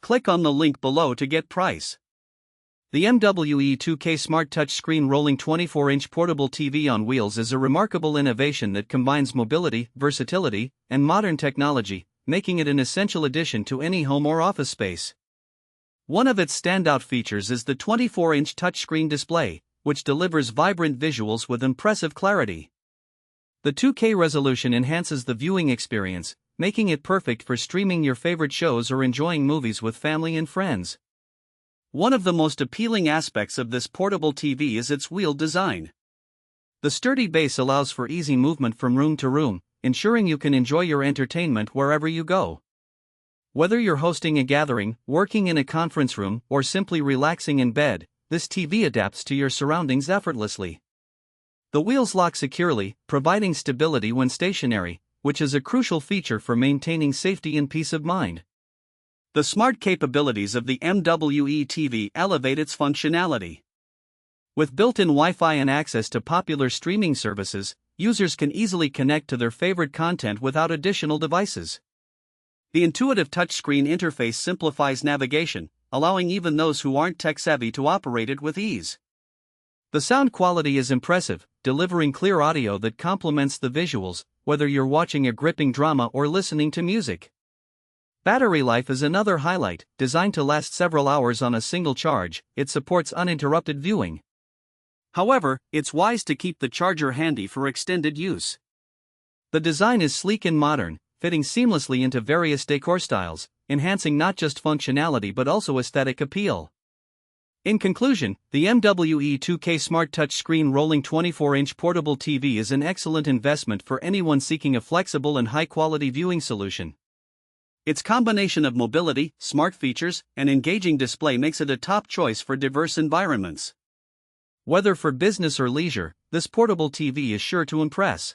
Click on the link below to get price. The MWE 2K Smart Touchscreen Rolling 24-inch Portable TV on Wheels is a remarkable innovation that combines mobility, versatility, and modern technology, making it an essential addition to any home or office space. One of its standout features is the 24-inch touchscreen display, which delivers vibrant visuals with impressive clarity. The 2K resolution enhances the viewing experience, making it perfect for streaming your favorite shows or enjoying movies with family and friends. One of the most appealing aspects of this portable TV is its wheeled design. The sturdy base allows for easy movement from room to room, ensuring you can enjoy your entertainment wherever you go. Whether you're hosting a gathering, working in a conference room, or simply relaxing in bed, this TV adapts to your surroundings effortlessly. The wheels lock securely, providing stability when stationary, which is a crucial feature for maintaining safety and peace of mind. The smart capabilities of the MWE TV elevate its functionality. With built-in Wi-Fi and access to popular streaming services, users can easily connect to their favorite content without additional devices. The intuitive touchscreen interface simplifies navigation, allowing even those who aren't tech-savvy to operate it with ease. The sound quality is impressive, delivering clear audio that complements the visuals, whether you're watching a gripping drama or listening to music. Battery life is another highlight. Designed to last several hours on a single charge, it supports uninterrupted viewing. However, it's wise to keep the charger handy for extended use. The design is sleek and modern, fitting seamlessly into various decor styles, enhancing not just functionality but also aesthetic appeal. In conclusion, the MWE 2K Smart Touchscreen Rolling 24-inch Portable TV is an excellent investment for anyone seeking a flexible and high-quality viewing solution. Its combination of mobility, smart features, and engaging display makes it a top choice for diverse environments. Whether for business or leisure, this portable TV is sure to impress.